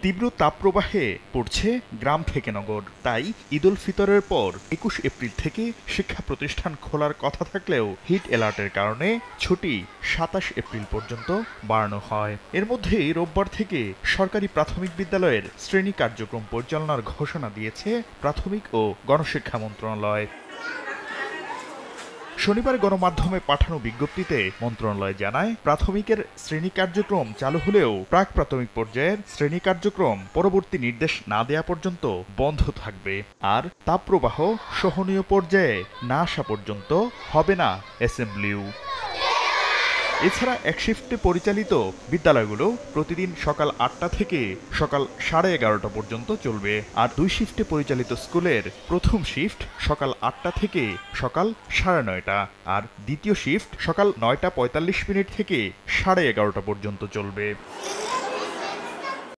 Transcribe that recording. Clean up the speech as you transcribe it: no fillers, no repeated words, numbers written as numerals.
তীব্র তাপপ্রবাহে পড়ছে গ্রাম থেকে নগর। তাই ঈদ উল ফিতরের পর ২১ এপ্রিল থেকে শিক্ষা প্রতিষ্ঠান খোলার কথা থাকলেও হিট অ্যালার্টের কারণে ছুটি ২৭ এপ্রিল পর্যন্ত বাড়ানো হয়। এর মধ্যেই রোববার থেকে সরকারি প্রাথমিক বিদ্যালয়ের শ্রেণী কার্যক্রম পরিচালনার ঘোষণা দিয়েছে প্রাথমিক ও গণশিক্ষা মন্ত্রণালয়। শনিবার গণমাধ্যমে পাঠানো বিজ্ঞপ্তিতে মন্ত্রণালয় জানায়, প্রাথমিকের শ্রেণী কার্যক্রম চালু হলেও প্রাক প্রাথমিক পর্যায়ের শ্রেণী কার্যক্রম পরবর্তী নির্দেশ না দেয়া পর্যন্ত বন্ধ থাকবে। আর তাপপ্রবাহ সহনীয় পর্যায়ে না আসা পর্যন্ত হবে না অ্যাসেম্বলিও। এছাড়া এক শিফটে পরিচালিত বিদ্যালয়গুলো প্রতিদিন সকাল ৮টা থেকে সকাল ১১:৩০ পর্যন্ত চলবে। আর ২ শিফটে পরিচালিত স্কুলের প্রথম শিফট সকাল ৮টা থেকে সকাল ৯:৩০ আর দ্বিতীয় শিফট সকাল ৯:৪৫ থেকে ১১:৩০ পর্যন্ত চলবে।